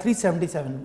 377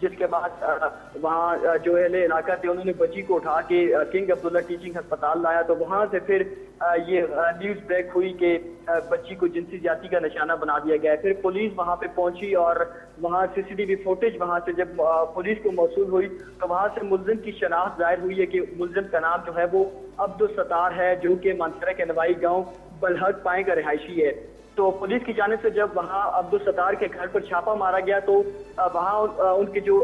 جس کے بعد وہاں جو اہل علاقہ تھے انہوں نے بچی کو اٹھا کے کنگ عبداللہ ٹیچنگ ہسپتال لایا، تو وہاں سے پھر یہ نیوز بریک ہوئی کہ بچی کو جنسی زیادتی کا نشانہ بنا دیا گیا ہے۔ پھر پولیس وہاں پہ پہنچی اور وہاں CCTV فوٹیج وہاں سے جب پولیس کو موصول ہوئی تو وہاں سے ملزم کی شناخت ظاہر ہوئی ہے کہ ملزم کا نام جو ہے وہ عبدالستار ہے، جو کہ مانسہرہ کے نوائی گاؤں بلحق پائیں کا رہائشی ہے۔ تو پولیس کی جانب سے جب وہاں عبدالستار کے گھر پر چھاپا مارا گیا تو وہاں ان کے جو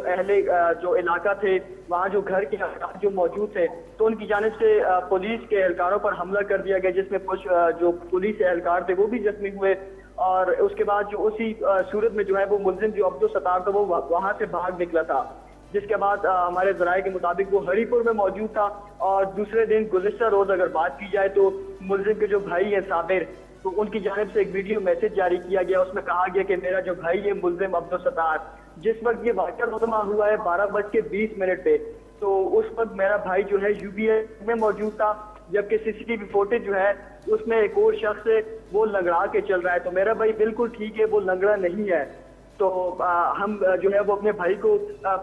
جو علاقہ تھے، وہاں جو گھر کے افراد جو موجود تھے، تو ان کی جانب سے پولیس کے اہلکاروں پر حملہ کر دیا گیا، جس میں کچھ جو پولیس اہلکار تھے وہ بھی زخمی ہوئے، اور اس کے بعد جو اسی صورت میں جو ہے وہ ملزم جو عبدالستار تھا وہ وہاں سے بھاگ نکلا تھا، جس کے بعد ہمارے ذرائع کے مطابق وہ ہری پور میں موجود تھا۔ اور دوسرے دن گزشتہ روز اگر بات کی جائے تو ملزم کے جو بھائی ہیں صابر، تو ان کی جانب سے ایک ویڈیو میسج جاری کیا گیا، اس میں کہا گیا کہ میرا جو بھائی ہے ملزم عبدالستار، جس وقت یہ واقعہ رونما ہوا ہے 12:20 پہ، تو اس وقت میرا بھائی جو ہے UBA میں موجود تھا، جبکہ CCTV فوٹیج جو ہے اس میں ایک اور شخص ہے وہ لنگڑا کے چل رہا ہے، تو میرا بھائی بالکل ٹھیک ہے، وہ لنگڑا نہیں ہے۔ تو ہم جو ہے وہ اپنے بھائی کو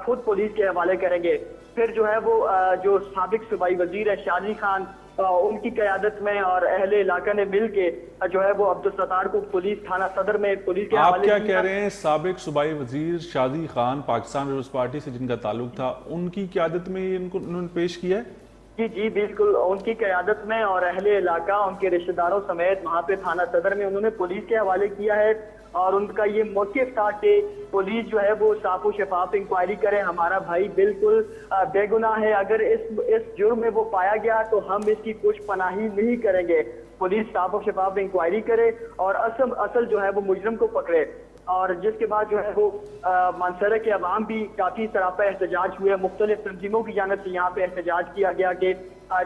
خود پولیس کے حوالے کریں گے۔ پھر جو ہے وہ جو سابق صوبائی وزیر ہے شادی خان، ان کی قیادت میں اور اہل علاقہ نے مل کے جو ہے وہ عبدالستار کو پولیس تھانہ صدر میں پولیس کے آپ حوالے کیا کہہ رہے ہیں؟ سابق صوبائی وزیر شادی خان پاکستان پیپلز پارٹی سے جن کا تعلق تھا، ان کی قیادت میں انہوں نے پیش کیا ہے؟ جی بالکل، ان کی قیادت میں اور اہل علاقہ ان کے رشتہ داروں سمیت وہاں پہ تھانہ صدر میں انہوں نے پولیس کے حوالے کیا ہے، اور ان کا یہ موقف تھا کہ پولیس جو ہے وہ صاف و شفاف انکوائری کرے، ہمارا بھائی بالکل بے گناہ ہے، اگر اس جرم میں وہ پایا گیا تو ہم اس کی کچھ پناہی نہیں کریں گے، پولیس صاف و شفاف انکوائری کرے اور اصل جو ہے وہ مجرم کو پکڑے۔ اور جس کے بعد جو ہے وہ مانسہرہ کے عوام بھی کافی سراپا احتجاج ہوئے، مختلف تنظیموں کی جانب سے یہاں پہ احتجاج کیا گیا کہ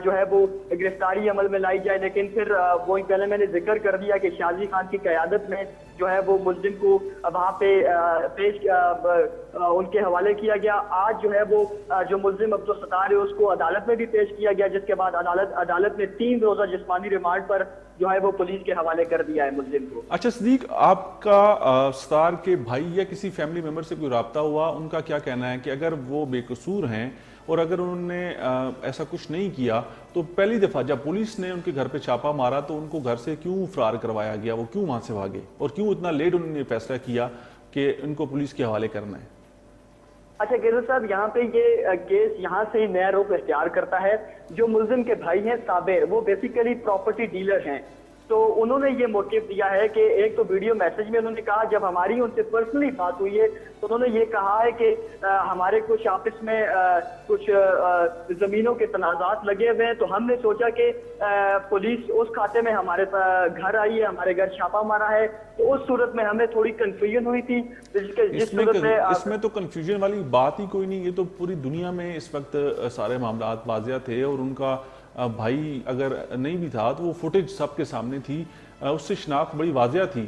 جو ہے وہ گرفتاری عمل میں لائی جائے، لیکن پھر وہی پہلے میں نے ذکر کر دیا کہ شادی خان کی قیادت میں جو ہے وہ ملزم کو وہاں پہ ان کے حوالے کیا گیا۔ آج جو ہے وہ جو ملزم عبدالستار ہے اس کو عدالت میں بھی پیش کیا گیا، جس کے بعد عدالت نے 3 روزہ جسمانی ریمانڈ پر جو ہے وہ پولیس کے حوالے کر دیا ہے ملزم کو۔ اچھا صدیق، آپ کا ستار کے بھائی یا کسی فیملی ممبر سے کوئی رابطہ ہوا؟ ان کا کیا کہنا ہے کہ اگر وہ بے قصور ہیں اور اگر انہوں نے ایسا کچھ نہیں کیا تو پہلی دفعہ جب پولیس نے ان کے گھر پہ چھاپا مارا تو ان کو گھر سے کیوں فرار کروایا گیا؟ وہ کیوں وہاں سے بھاگے اور کیوں اتنا لیٹ انہوں نے فیصلہ کیا کہ ان کو پولیس کے حوالے کرنا ہے؟ اچھا کیسر صاحب، یہاں پہ یہ کیس یہاں سے ہی نیا رخ اختیار کرتا ہے۔ جو ملزم کے بھائی ہیں صابر، وہ بیسیکلی پراپرٹی ڈیلر ہیں، تو انہوں نے یہ موقف دیا ہے کہ ایک تو ویڈیو میسج میں انہوں نے کہا، جب ہماری ان سے پرسنلی بات ہوئی ہے تو انہوں نے یہ کہا ہے کہ ہمارے کچھ آپس میں کچھ زمینوں کے تنازعات لگے ہوئے ہیں، تو ہم نے سوچا کہ پولیس اس کھاتے میں ہمارے گھر آئی ہے، ہمارے گھر چھاپا مارا ہے، تو اس صورت میں ہمیں تھوڑی کنفیوژن ہوئی تھی۔ اس میں تو کنفیوژن والی بات ہی کوئی نہیں، یہ تو پوری دنیا میں اس وقت سارے معاملات واضح تھے، اور ان کا بھائی اگر نہیں بھی تھا تو وہ فوٹیج سب کے سامنے تھی، اس سے شناخت بڑی واضح تھی۔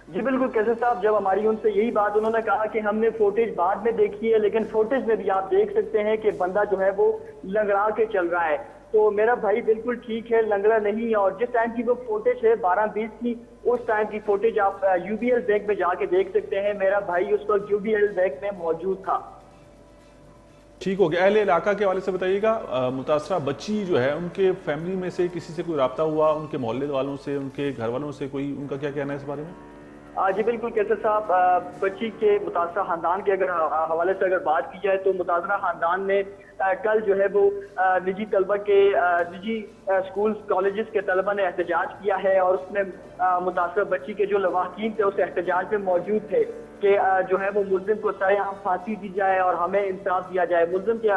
جی بالکل کیسر صاحب، جب ہماری ان سے یہی بات، انہوں نے کہا کہ ہم نے فوٹیج بعد میں دیکھی ہے، لیکن فوٹیج میں بھی آپ دیکھ سکتے ہیں کہ بندہ جو ہے وہ لنگڑا کے چل رہا ہے، تو میرا بھائی بالکل ٹھیک ہے، لنگڑا نہیں ہے۔ اور جس ٹائم کی وہ فوٹیج ہے 12:20 کی، اس ٹائم کی فوٹیج آپ UBL بینک میں جا کے دیکھ سکتے ہیں، میرا بھائی اس وقت UBL بینک میں موجود تھا۔ ٹھیک ہو گیا۔ اہل علاقہ کے حوالے سے بتائیے گا، متاثرہ بچی جو ہے ان کے فیملی میں سے کسی سے کوئی رابطہ ہوا؟ ان کے محلے والوں سے، ان کے گھر والوں سے کوئی، ان کا کیا کہنا ہے اس بارے میں؟ جی بالکل کیسر صاحب، بچی کے متاثرہ خاندان کے اگر حوالے سے اگر بات کی جائے تو متاثرہ خاندان نے کل جو ہے وہ نجی طلبہ کے نجی اسکول کالجز کے طلبہ نے احتجاج کیا ہے، اور اس میں متاثرہ بچی کے جو لواحقین تھے اس احتجاج میں موجود تھے کہ جو ہے وہ ملزم کو سرے عام پھانسی دی جائے اور ہمیں انصاف دیا جائے۔ ملزم کے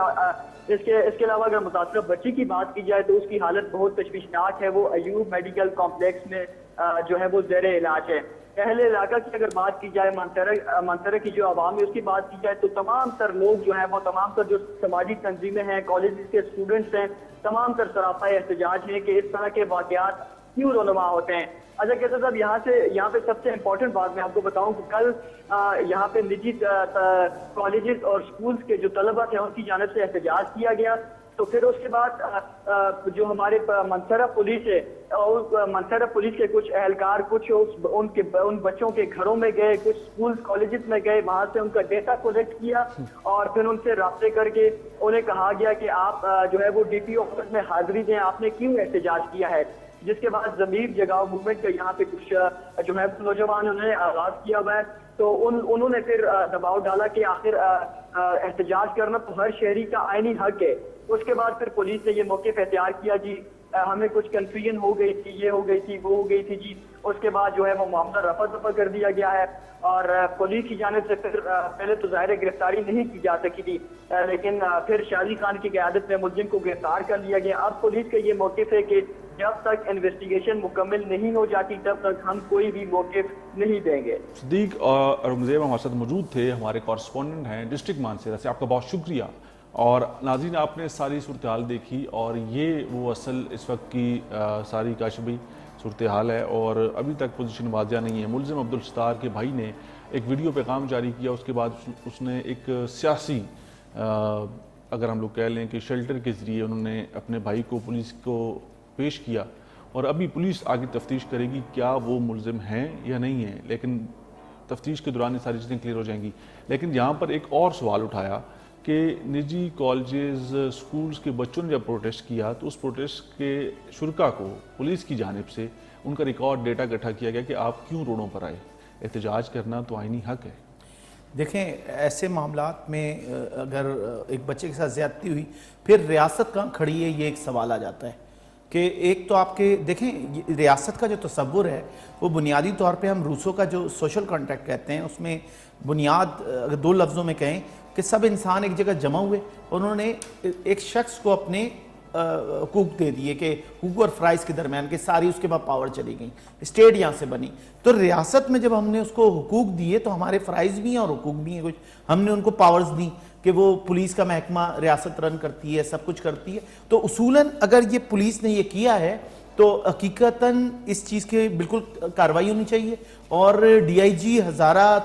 اس کے علاوہ اگر متاثرہ بچی کی بات کی جائے تو اس کی حالت بہت تشویشناک ہے، وہ ایوب میڈیکل کمپلیکس میں جو ہے وہ زیر علاج ہے۔ اہل علاقہ کی اگر بات کی جائے، مانسہرہ کی جو عوام ہے اس کی بات کی جائے تو تمام تر لوگ جو ہیں وہ، تمام تر جو سماجی تنظیمیں ہیں، کالجز کے اسٹوڈنٹس ہیں، تمام تر سراپا احتجاج ہیں کہ اس طرح کے واقعات کیوں رونما ہوتے ہیں۔ اچھا کہتے صاحب، یہاں پہ سب سے امپورٹنٹ بات میں آپ کو بتاؤں کہ کل یہاں پہ نجی کالجز اور اسکولز کے جو طلبہ تھے ان کی جانب سے احتجاج کیا گیا تو پھر اس کے بعد جو ہمارے منصرہ پولیس ہے، منصرہ پولیس کے کچھ اہلکار کچھ ان بچوں کے گھروں میں گئے، کچھ اسکول کالجز میں گئے، وہاں سے ان کا ڈیٹا کلیکٹ کیا اور پھر ان سے رابطے کر کے انہیں کہا گیا کہ آپ جو ہے وہ ڈی پی او آفس میں حاضری دیں، آپ نے کیوں احتجاج کیا ہے. جس کے بعد ضمیر جگاؤ موومنٹ کا یہاں پہ کچھ جو ہے نوجوانوں نے آغاز کیا ہوا ہے، تو انہوں نے پھر دباؤ ڈالا کہ آخر احتجاج کرنا تو ہر شہری کا آئینی حق ہے. اس کے بعد پھر پولیس نے یہ موقف اختیار کیا، جی ہمیں کچھ کنفیوژن ہو گئی تھی، یہ ہو گئی تھی، وہ ہو گئی تھی جی. اس کے بعد جو ہے وہ معاملہ رفع دفع کر دیا گیا ہے اور پولیس کی جانب سے پھر پہلے تو ظاہر گرفتاری نہیں کی جا سکی تھی، لیکن پھر شازی خان کی قیادت میں ملزم کو گرفتار کر لیا گیا. اب پولیس کا یہ موقف ہے کہ جب تک انویسٹیگیشن مکمل نہیں ہو جاتی تب تک ہم کوئی بھی موقف نہیں دیں گے. صدیق اور اورنگزیب ہمارے ساتھ موجود تھے، ہمارے کورسپونڈنٹ ہیں ڈسٹرکٹ مانسہرہ سے. آپ کا بہت شکریہ. اور ناظرین، آپ نے ساری صورتحال دیکھی اور یہ وہ اصل اس وقت کی ساری کاشفی صورتحال ہے اور ابھی تک پوزیشن واضح نہیں ہے. ملزم عبدالستار کے بھائی نے ایک ویڈیو پیغام جاری کیا، اس کے بعد اس نے ایک سیاسی اگر ہم لوگ کہہ لیں کہ شیلٹر کے ذریعے انہوں نے اپنے بھائی کو پولیس کو پیش کیا اور ابھی پولیس آگے تفتیش کرے گی کیا وہ ملزم ہیں یا نہیں ہیں، لیکن تفتیش کے دوران یہ ساری چیزیں کلیئر ہو جائیں گی. لیکن یہاں پر ایک اور سوال اٹھایا کہ نجی کالجز سکولز کے بچوں نے جب پروٹیسٹ کیا تو اس پروٹیسٹ کے شرکا کو پولیس کی جانب سے ان کا ریکارڈ ڈیٹا اکٹھا کیا گیا کہ آپ کیوں روڈوں پر آئے. احتجاج کرنا تو آئینی حق ہے. دیکھیں ایسے معاملات میں اگر ایک بچے کے ساتھ زیادتی ہوئی پھر ریاست کہاں کھڑی ہے، یہ ایک سوال آ جاتا ہے کہ ایک تو آپ کے دیکھیں ریاست کا جو تصور ہے وہ بنیادی طور پہ ہم روسو کا جو سوشل کانٹیکٹ کہتے ہیں اس میں بنیاد اگر دو لفظوں میں کہیں کہ سب انسان ایک جگہ جمع ہوئے اور انہوں نے ایک شخص کو اپنے حقوق دے دیے کہ حقوق اور فرائض کے درمیان کہ ساری اس کے بعد پاور چلی گئی، اسٹیٹ یہاں سے بنی. تو ریاست میں جب ہم نے اس کو حقوق دیے تو ہمارے فرائض بھی ہیں اور حقوق بھی ہیں کچھ. ہم نے ان کو پاورز دی کہ وہ پولیس کا محکمہ ریاست رن کرتی ہے، سب کچھ کرتی ہے. تو اصولاً اگر یہ پولیس نے یہ کیا ہے تو حقیقتاً اس چیز کے بالکل کارروائی ہونی چاہیے. اور ڈی آئی جی ہزارہ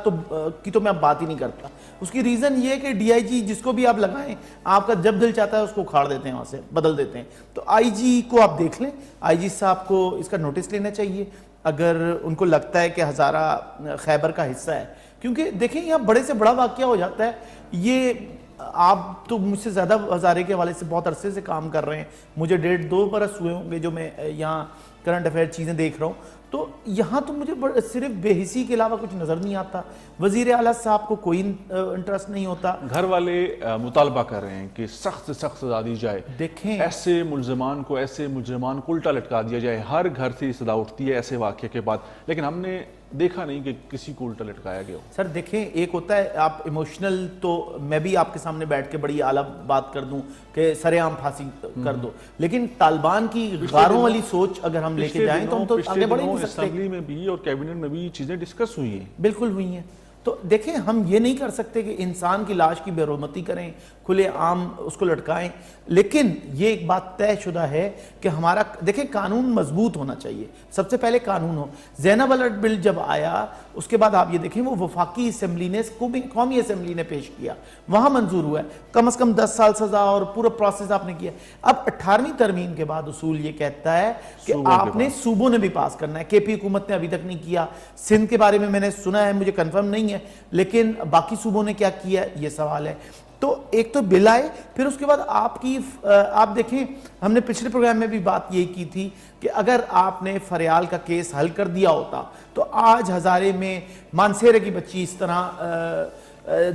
کی تو میں اب بات ہی نہیں کرتا. اس کی ریزن یہ ہے کہ ڈی آئی جی جس کو بھی آپ لگائیں آپ کا جب دل چاہتا ہے اس کو اکھاڑ دیتے ہیں، وہاں سے بدل دیتے ہیں. تو آئی جی کو آپ دیکھ لیں، آئی جی صاحب کو اس کا نوٹس لینا چاہیے اگر ان کو لگتا ہے کہ ہزارہ خیبر کا حصہ ہے. کیونکہ دیکھیں یہاں بڑے سے بڑا واقعہ ہو جاتا ہے. یہ آپ تو مجھ سے زیادہ ہزارے کے حوالے سے بہت عرصے سے کام کر رہے ہیں، مجھے 1.5-2 برس ہوئے ہوں گے جو میں یہاں کرنٹ افیئر چیزیں دیکھ رہا ہوں. تو یہاں تو مجھے صرف بے حسی کے علاوہ کچھ نظر نہیں آتا. وزیر اعلیٰ صاحب کو کوئی انٹرسٹ نہیں ہوتا. گھر والے مطالبہ کر رہے ہیں کہ سخت سے سخت سزا دی جائے. دیکھیں ایسے ملزمان کو الٹا لٹکا دیا جائے. ہر گھر سے صدا اٹھتی ہے ایسے واقعے کے بعد، لیکن ہم نے دیکھا نہیں کہ کسی کو الٹا لٹکایا گیا ہو. سر دیکھیں ایک ہوتا ہے آپ ایموشنل، تو میں بھی آپ کے سامنے بیٹھ کے بڑی اعلیٰ بات کر دوں کہ سر عام پھانسی کر دو، لیکن طالبان کی غاروں والی سوچ اگر ہم لے کے جائیں تو ہم تو آگے بڑھ نہیں سکتے. اسمبلی میں بھی اور کیبنٹ میں بھی چیزیں ڈسکس ہوئی ہیں. بالکل ہوئی ہیں. تو دیکھیں ہم یہ نہیں کر سکتے کہ انسان کی لاش کی بے حرمتی کریں، کھلے عام اس کو لٹکائیں. لیکن یہ ایک بات طے شدہ ہے کہ ہمارا دیکھیں قانون مضبوط ہونا چاہیے. سب سے پہلے قانون ہو. زینب الرٹ بل جب آیا اس کے بعد آپ یہ دیکھیں وہ وفاقی اسمبلی نے قومی اسمبلی نے پیش کیا، وہاں منظور ہوا ہے. کم از کم 10 سال سزا اور پورا پروسیس آپ نے کیا. اب 18ویں ترمیم کے بعد اصول یہ کہتا ہے کہ آپ نے صوبوں نے بھی پاس کرنا ہے. کے پی حکومت نے ابھی تک نہیں کیا. سندھ کے بارے میں نے سنا ہے، مجھے کنفرم نہیں ہے، لیکن باقی صوبوں نے کیا کیا یہ سوال ہے. تو ایک تو بل آئے، پھر اس کے بعد آپ دیکھیں ہم نے پچھلے پروگرام میں بھی بات یہی کی تھی کہ اگر آپ نے فریال کا کیس حل کر دیا ہوتا تو آج ہزارے میں مانسہرہ کی بچی اس طرح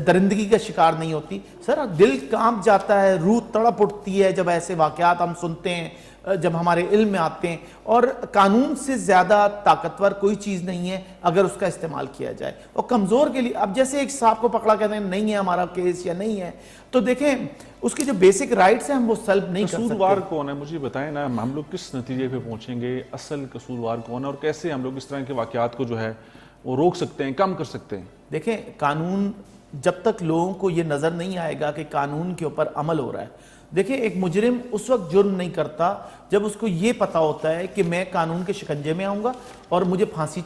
درندگی کا شکار نہیں ہوتی. سر دل کانپ جاتا ہے، روح تڑپ اٹھتی ہے جب ایسے واقعات ہم سنتے ہیں، جب ہمارے علم میں آتے ہیں. اور قانون سے زیادہ طاقتور کوئی چیز نہیں ہے اگر اس کا استعمال کیا جائے. اور کمزور کے لیے اب جیسے ایک صاحب کو پکڑا کہتے ہیں نہیں ہے ہمارا کیس یا نہیں ہے، تو دیکھیں اس کی جو بیسک رائٹس ہیں ہم وہ سلب نہیں کر سکتے. قصوروار کون ہے مجھے بتائیں نا، ہم لوگ کس نتیجے پہ پہنچیں گے؟ اصل قصوروار کون ہے اور کیسے ہم لوگ اس طرح کے واقعات کو جو ہے وہ روک سکتے ہیں، کم کر سکتے ہیں؟ دیکھیں قانون جب تک لوگوں کو یہ نظر نہیں آئے گا کہ قانون کے اوپر عمل ہو رہا ہے دیکھیں ایک مجرم اس وقت جرم نہیں کرتا جب اس کو یہ پتا ہوتا ہے کہ میں قانون کے شکنجے میں آؤں گا اور مجھے پھانسی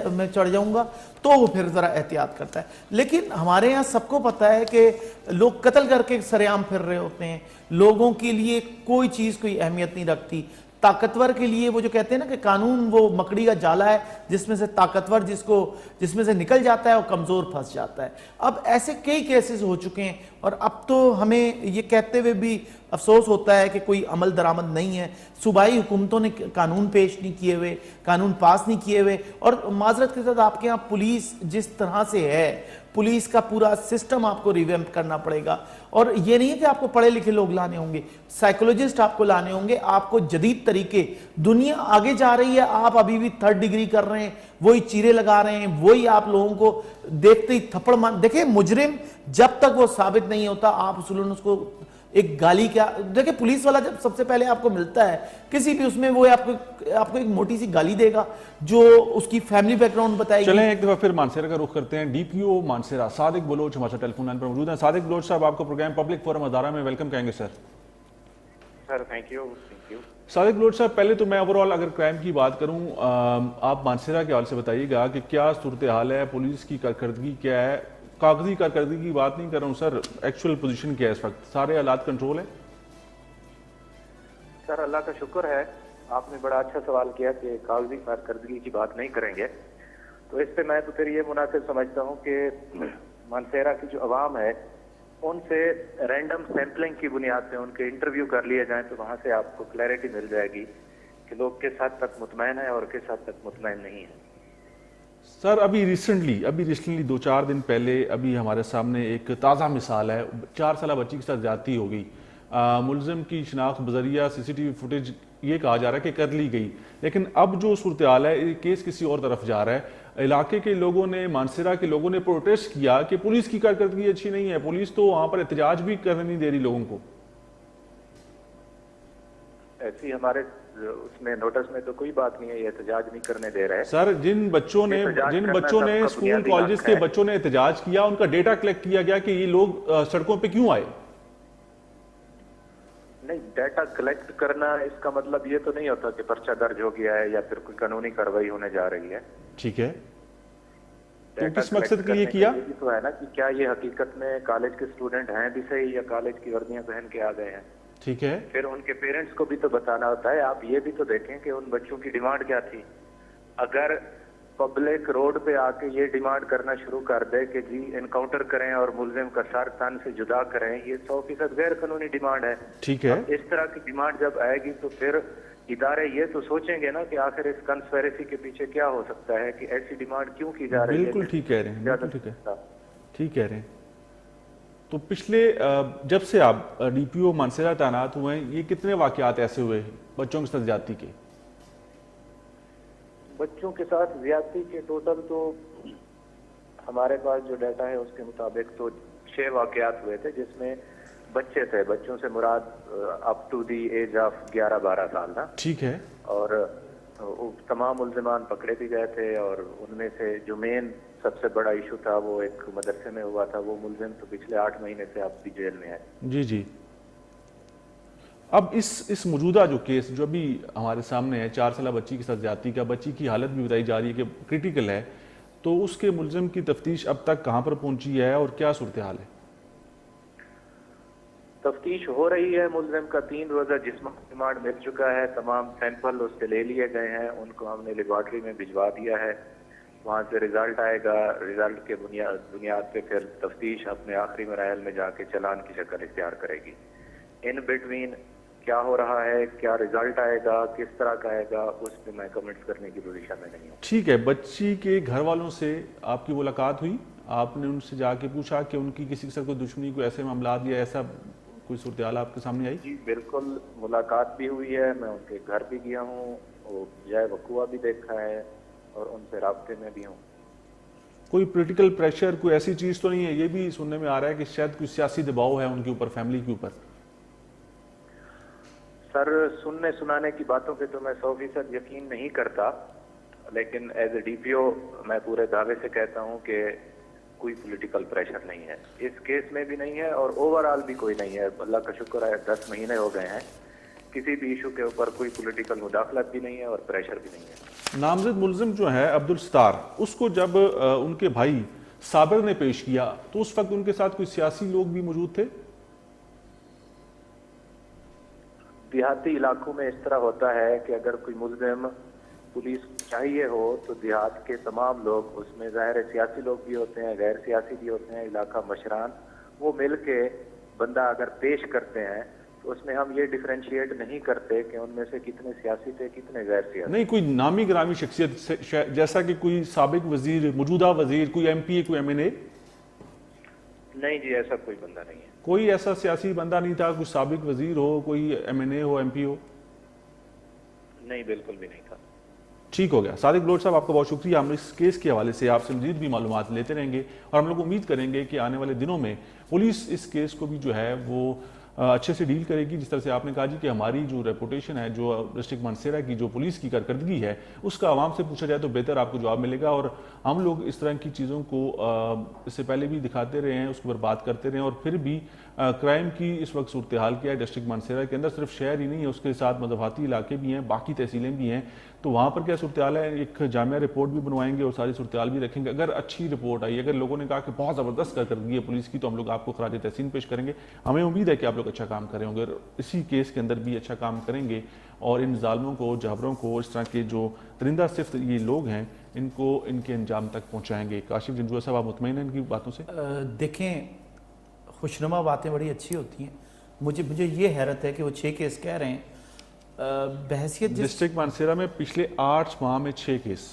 میں چڑھ جاؤں گا، تو وہ پھر ذرا احتیاط کرتا ہے. لیکن ہمارے یہاں سب کو پتا ہے کہ لوگ قتل کر کے سر عام پھر رہے ہوتے ہیں، لوگوں کے لیے کوئی چیز کوئی اہمیت نہیں رکھتی. طاقتور کے لیے وہ جو کہتے ہیں نا کہ قانون وہ مکڑی کا جالا ہے جس میں سے طاقتور جس میں سے نکل جاتا ہے وہ کمزور پھنس جاتا ہے. اب ایسے کئی کیسز ہو چکے ہیں اور اب تو ہمیں یہ کہتے ہوئے بھی افسوس ہوتا ہے کہ کوئی عمل درآمد نہیں ہے. صوبائی حکومتوں نے قانون پیش نہیں کیے ہوئے، قانون پاس نہیں کیے ہوئے، اور معذرت کے ساتھ آپ کے ہاں پولیس جس طرح سے ہے، پولیس کا پورا سسٹم آپ کو ریویمپ کرنا پڑے گا. اور یہ نہیں ہے کہ آپ کو پڑھے لکھے لوگ لانے ہوں گے، سائیکولوجسٹ آپ کو لانے ہوں گے، آپ کو جدید طریقے. دنیا آگے جا رہی ہے، آپ ابھی بھی 3rd ڈگری کر رہے ہیں، وہی چیرے لگا رہے ہیں، وہی آپ لوگوں کو دیکھتے ہی تھپڑ مار. دیکھیں مجرم جب تک وہ ثابت نہیں ہوتا آپ اصولاً اس کو ایک گالی کیا. دیکھیں پولیس والا جب سب سے پہلے آپ کو ملتا ہے کسی بھی اس میں، وہ آپ کو ایک موٹی سی گالی دے گا جو اس کی فیملی بیک گراؤنڈ بتائے گی. چلیں ایک دفعہ پھر مانسہرہ کا رخ کرتے ہیں. ڈی پی او مانسہرہ صادق بلوچ ہمارے ٹیلی فون لائن پر موجود ہیں. صادق بلوچ صاحب، آپ کو پروگرام پبلک فورم ہزارہ میں ویلکم کہیں گے. Sir thank you. Sadiq Baloch صاحب، پہلے تو میں اوورآل اگر کرائم کی بات کروں، آپ مانسہرہ کے حوالے سے بتائیے گا کہ کیا صورتحال ہے، پولیس کی کارکردگی کیا ہے. کاغذی کارکردگی کی بات نہیں کر رہا ہوں سر، ایکچوئل پوزیشن کیا ہے اس وقت؟ سارے حالات کنٹرول ہیں؟ سر اللہ کا شکر ہے، آپ نے بڑا اچھا سوال کیا کہ کاغذی کارکردگی کی بات نہیں کریں گے. تو اس پہ میں تو پھر یہ مناسب سمجھتا ہوں کہ مانسہرہ کی جو عوام ہے ان سے رینڈم سیمپلنگ کی بنیاد پہ ان کے انٹرویو کر لیے جائیں تو وہاں سے آپ کو کلیئرٹی مل جائے گی کہ لوگ کس حد تک مطمئن ہیں اور کس حد تک مطمئن نہیں ہیں. سر ابھی ریسنٹلی 2-4 دن پہلے ابھی ہمارے سامنے ایک تازہ مثال ہے. 4 سالہ بچی کے ساتھ زیادتی ہو گئی. ملزم کی شناخت بذریعہ CCTV فوٹیج یہ کہا جا رہا ہے کہ کر لی گئی، لیکن اب جو صورتحال ہے یہ کیس کسی اور طرف جا رہا ہے. علاقے کے لوگوں نے، مانسہرہ کے لوگوں نے پروٹیسٹ کیا کہ پولیس کی کارکردگی اچھی نہیں ہے، پولیس تو وہاں پر احتجاج بھی کرنے نہیں دے رہی لوگوں کو. ایسی ہمارے اس میں نوٹس میں تو کوئی بات نہیں ہے، یہ احتجاج نہیں کرنے دے رہے. سر جن بچوں نے اسکول کالجز کے بچوں نے احتجاج کیا، ان کا ڈیٹا کلیکٹ کیا گیا کہ یہ لوگ سڑکوں پہ کیوں آئے. نہیں، ڈیٹا کلیکٹ کرنا اس کا مطلب یہ تو نہیں ہوتا کہ پرچہ درج ہو گیا ہے یا پھر کوئی قانونی کارروائی ہونے جا رہی ہے. ٹھیک ہے، تو کس مقصد کے لیے کیا؟ یہ تو ہے نا کہ کیا یہ حقیقت میں کالج کے اسٹوڈنٹ ہیں بھی صحیح یا کالج کی وردیاں پہن کے آ گئے ہیں. ٹھیک ہے، پھر ان کے پیرنٹس کو بھی تو بتانا ہوتا ہے. آپ یہ بھی تو دیکھیں کہ ان بچوں کی ڈیمانڈ کیا تھی. اگر پبلک روڈ پہ آ کے یہ ڈیمانڈ کرنا شروع کر دے کہ جی انکاؤنٹر کریں اور ملزم کا سر تن سے جدا کریں، یہ 100% غیر قانونی ڈیمانڈ ہے. ٹھیک ہے، اس طرح کی ڈیمانڈ جب آئے گی تو پھر ادارے یہ تو سوچیں گے نا کہ آخر اس کنسپیریسی کے پیچھے کیا ہو سکتا ہے کہ ایسی ڈیمانڈ کیوں کی جا رہی ہے. بالکل ٹھیک کہہ رہے ہیں، بالکل ٹھیک کہہ رہے ہیں. تو پچھلے جب سے آپ ڈی پی او مانسہرہ تعینات ہوئے ہیں، یہ کتنے واقعات ایسے ہوئے بچوں کے ساتھ زیادتی کے؟ بچوں کے ساتھ زیادتی کے ٹوٹل تو ہمارے پاس جو ڈیٹا ہے اس کے مطابق تو 6 واقعات ہوئے تھے جس میں بچے تھے. بچوں سے مراد up to the age of 11-12 سال تھا. ٹھیک ہے، اور تمام ملزمان پکڑے بھی گئے تھے اور ان میں سے جو مین سب سے بڑا ایشو تھا وہ ایک مدرسے میں ہوا تھا. وہ ملزم تو پچھلے 8 مہینے سے اب بھی جیل میں ہے. جی. اب اس موجودہ جو کیس جو ابھی ہمارے سامنے ہے 4 سالہ بچی کے ساتھ زیادتی کا، بچی کی حالت بھی بتائی جا رہی ہے کہ کریٹیکل ہے، تو اس کے ملزم کی تفتیش اب تک کہاں پر پہنچی ہے اور کیا صورتحال ہے؟ تفتیش ہو رہی ہے. ملزم کا 3 روزہ جسمانی ریمانڈ مل چکا ہے. تمام سیمپل اس سے لے لیے گئے ہیں. ان کو ہم نے لیبارٹری میں بھجوا دیا ہے. وہاں سے ریزلٹ آئے گا. ریزلٹ کے بنیاد پہ پھر تفتیش اپنے آخری مراحل میں جا کے چلان کی شکل اختیار کرے گی. ان بٹوین کیا ہو رہا ہے، کیا ریزلٹ آئے گا، کس طرح کا آئے گا، اس پہ میں کمنٹس کرنے کی پوزیشن میں نہیں ہوں. ٹھیک ہے، بچی کے گھر والوں سے آپ کی ملاقات ہوئی؟ آپ نے ان سے جا کے پوچھا کہ ان کی کسی کے ساتھ کوئی دشمنی، کوئی ایسے معاملات یا ایسا کوئی صورتحال آپ کے سامنے آئی؟ جی بالکل، ملاقات بھی ہوئی ہے. میں ان کے گھر بھی گیا ہوں، وہ جائے وقوع بھی دیکھا ہے اور ان سے رابطے میں بھی ہوں. کوئی پولیٹیکل پریشر، کوئی ایسی چیز تو نہیں ہے؟ یہ بھی سننے میں آ رہا ہے کہ شاید کوئی سیاسی دباؤ ہے ان کے اوپر، فیملی کے اوپر. سر سننے سنانے کی باتوں پہ تو میں 100% یقین نہیں کرتا، لیکن ایز اے ڈی پی او میں پورے دعوے سے کہتا ہوں کہ کوئی پولیٹیکل پریشر نہیں ہے، اس کیس میں بھی نہیں ہے اور اوور آل بھی کوئی نہیں ہے۔ اللہ کا شکر ہے 10 مہینے ہو گئے ہیں، کسی بھی ایشو کے اوپر کوئی پولیٹیکل مداخلت بھی نہیں ہے اور پریشر بھی نہیں ہے۔ نامزد ملزم جو ہے عبدالستار، اس کو جب ان کے بھائی صابر نے پیش کیا تو اس وقت ان کے ساتھ کوئی سیاسی لوگ بھی موجود تھے؟ دیہاتی علاقوں میں اس طرح ہوتا ہے کہ اگر کوئی ملزم پولیس چاہیے ہو تو دیہات کے تمام لوگ، اس میں ظاہر سیاسی لوگ بھی ہوتے ہیں، غیر سیاسی بھی ہوتے ہیں، علاقہ مشران، وہ مل کے بندہ اگر پیش کرتے ہیں تو اس میں ہم یہ ڈیفرینشیٹ نہیں کرتے کہ ان میں سے کتنے سیاسی تھے کتنے غیر سیاسی۔ نہیں، کوئی نامی گرامی شخصیت جیسا کہ کوئی سابق وزیر، موجودہ وزیر، کوئی ایم پی اے، کوئی ایم این اے؟ نہیں جی، ایسا کوئی بندہ نہیں ہے۔ کوئی ایسا سیاسی بندہ نہیں تھا، کوئی سابق وزیر ہو، کوئی ایم این اے ہو، ایم پی ہو؟ نہیں، بالکل بھی نہیں تھا۔ ٹھیک ہو گیا۔ صادق بلوچ صاحب، آپ کا بہت شکریہ۔ ہم اس کیس کے حوالے سے آپ سے مزید بھی معلومات لیتے رہیں گے اور ہم لوگ امید کریں گے کہ آنے والے دنوں میں پولیس اس کیس کو بھی جو ہے وہ اچھے سے ڈیل کرے گی۔ جس طرح سے آپ نے کہا جی کہ ہماری جو ریپوٹیشن ہے، جو ڈسٹرکٹ مانسہرہ کی جو پولیس کی کارکردگی ہے، اس کا عوام سے پوچھا جائے تو بہتر آپ کو جواب ملے گا، اور ہم لوگ اس طرح کی چیزوں کو اس سے پہلے بھی دکھاتے رہے ہیں، اس کے اوپر بات کرتے رہے ہیں، اور پھر بھی کرائم کی اس وقت صورتحال کیا ہے ڈسٹرکٹ مانسہرہ کے اندر؟ صرف شہر ہی نہیں ہے، اس کے ساتھ مضافاتی علاقے بھی ہیں، باقی تحصیلیں بھی ہیں، تو وہاں پر کیا صورتحال ہے؟ ایک جامعہ رپورٹ بھی بنوائیں گے اور ساری صورتحال بھی رکھیں گے۔ اگر اچھی رپورٹ آئی، اگر لوگوں نے کہا کہ بہت زبردست کارکردگی ہے پولیس کی، تو ہم لوگ آپ کو خراج تحسین پیش کریں گے۔ ہمیں امید ہے کہ آپ لوگ اچھا کام کریں ہوں گے، اسی کیس کے اندر بھی اچھا کام کریں گے اور ان ظالموں کو، جابروں کو، اس طرح کے جو درندہ صفت یہ لوگ ہیں، ان کو ان کے انجام تک پہنچائیں گے۔ کاشف جنجوعہ صاحب، آپ مطمئن ہیں ان کی باتوں سے؟ دیکھیں، خوشنما باتیں بڑی اچھی ہوتی ہیں، مجھے یہ حیرت ہے کہ وہ 6 کیس کہہ رہے ہیں بحیثیت ڈسٹرکٹ مانسہرہ میں پچھلے 8 ماہ میں 6 کیس،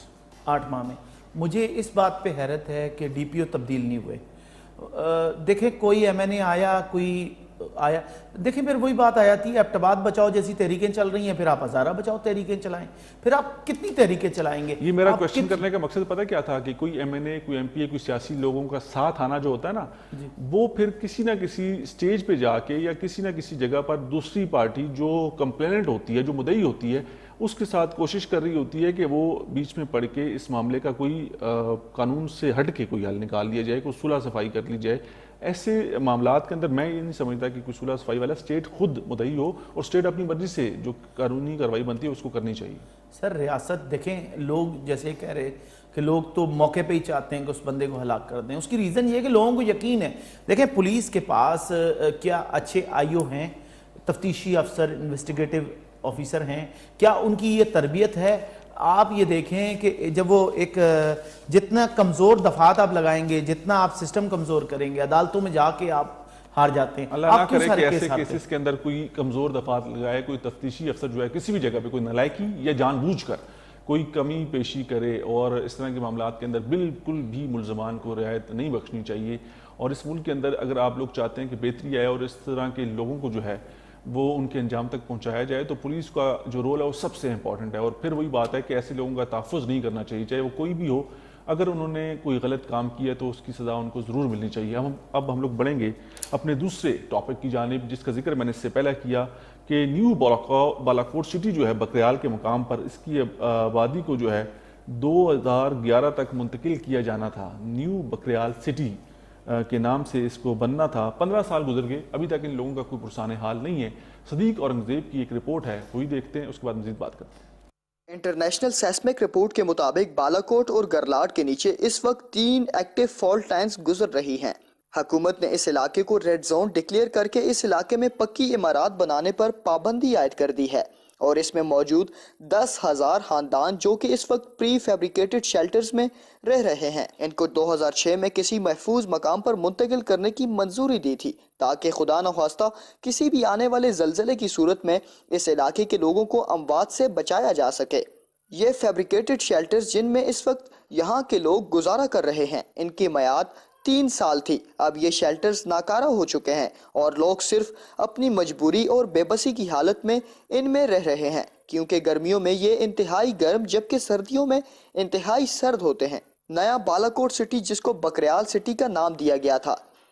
8 ماہ میں۔ مجھے اس بات پہ حیرت ہے کہ ڈی پی او تبدیل نہیں ہوئے۔ دیکھیں، کوئی ایم این اے آیا، کوئی آیا، دیکھیں پھر وہی بات آیا تھی، ایبٹ بچاؤ جیسی تحریکیں چل رہی ہیں، پھر آپ ہزارہ بچاؤ تحریکیں چلائیں، پھر آپ کتنی تحریکیں چلائیں گے؟ یہ میرا کوشچن کرنے کا مقصد پتہ کیا تھا کہ کوئی ایم این اے، کوئی ایم پی اے، کوئی سیاسی لوگوں کا ساتھ آنا جو ہوتا ہے نا، وہ پھر کسی نہ کسی سٹیج پہ جا کے یا کسی نہ کسی جگہ پر دوسری پارٹی جو کمپلیننٹ ہوتی ہے، جو مدعی ہوتی ہے، اس کے ساتھ کوشش کر رہی ہوتی ہے کہ وہ بیچ میں پڑھ کے اس معاملے کا کوئی قانون سے ہٹ کے کوئی حل نکال لیا جائے، کوئی صلح صفائی کر لی جائے۔ ایسے معاملات کے اندر میں یہ نہیں سمجھتا کہ کوئی صلح صفائی والا اسٹیٹ خود مدعی ہو، اور اسٹیٹ اپنی مرضی سے جو قانونی کارروائی بنتی ہے اس کو کرنی چاہیے۔ سر، ریاست دیکھیں، لوگ جیسے کہہ رہے کہ لوگ تو موقع پہ ہی چاہتے ہیں کہ اس بندے کو ہلاک کر دیں، اس کی ریزن یہ ہے کہ لوگوں کو یقین ہے۔ دیکھیں، پولیس کے پاس کیا اچھے آئی او ہیں، تفتیشی افسر، انویسٹیگیٹو آفیسر ہیں، کیا ان کی یہ تربیت ہے؟ آپ یہ دیکھیں کہ جب وہ ایک جتنا کمزور دفعات آپ لگائیں گے، جتنا آپ سسٹم کمزور کریں گے، عدالتوں میں جا کے آپ ہار جاتے ہیں۔ اللہ نہ کرے کہ ایسے کیسز کے اندر کوئی کمزور دفعات لگائے، کوئی تفتیشی افسر جو ہے کسی بھی جگہ پہ کوئی نالائکی یا جان بوجھ کر کوئی کمی پیشی کرے، اور اس طرح کے معاملات کے اندر بالکل بھی ملزمان کو رعایت نہیں بخشنی چاہیے۔ اور اس ملک کے اندر اگر آپ لوگ چاہتے ہیں کہ بہتری آئے اور اس طرح کے لوگوں کو جو ہے وہ ان کے انجام تک پہنچایا جائے، تو پولیس کا جو رول ہے وہ سب سے امپورٹنٹ ہے۔ اور پھر وہی بات ہے کہ ایسے لوگوں کا تحفظ نہیں کرنا چاہیے، چاہے وہ کوئی بھی ہو۔ اگر انہوں نے کوئی غلط کام کیا تو اس کی سزا ان کو ضرور ملنی چاہیے۔ اب ہم لوگ بڑھیں گے اپنے دوسرے ٹاپک کی جانب، جس کا ذکر میں نے اس سے پہلے کیا کہ نیو بالاکوٹ سٹی جو ہے بکریال کے مقام پر، اس کی آبادی کو جو ہے 2011 تک منتقل کیا جانا تھا۔ نیو بکریال سٹی کے نام سے اس کو بننا تھا۔ 15 سال گزر گئے، ابھی تک ان لوگوں کا کوئی پرسان حال نہیں ہے۔ صدیق اورنگزیب کی ایک رپورٹ ہے، وہی دیکھتے ہیں، اس کے بعد مزید بات کرتے ہیں۔ انٹرنیشنل سیسمک رپورٹ کے مطابق بالاکوٹ اور گرلاٹ کے نیچے اس وقت 3 ایکٹیو فالٹ لائنز گزر رہی ہیں۔ حکومت نے اس علاقے کو ریڈ زون ڈکلیئر کر کے اس علاقے میں پکی عمارات بنانے پر پابندی عائد کر دی ہے، اور اس میں موجود 10,000 خاندان جو کہ اس وقت پری فیبریکیٹڈ شیلٹرز میں رہ رہے ہیں، ان کو 2006 میں کسی محفوظ مقام پر منتقل کرنے کی منظوری دی تھی تاکہ خدا نخواستہ کسی بھی آنے والے زلزلے کی صورت میں اس علاقے کے لوگوں کو اموات سے بچایا جا سکے۔ یہ فیبریکیٹڈ شیلٹرز جن میں اس وقت یہاں کے لوگ گزارا کر رہے ہیں، ان کی میعاد 3 سال تھی۔ اب یہ شیلٹرز ناکارہ ہو چکے ہیں اور لوگ صرف اپنی مجبوری اور بے بسی کی حالت میں ان میں رہ رہے ہیں، کیونکہ گرمیوں میں یہ انتہائی گرم جبکہ سردیوں میں انتہائی سرد ہوتے ہیں۔ نیا بالاکوٹ سٹی، جس کو بکریال سٹی کا نام دیا گیا تھا،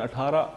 18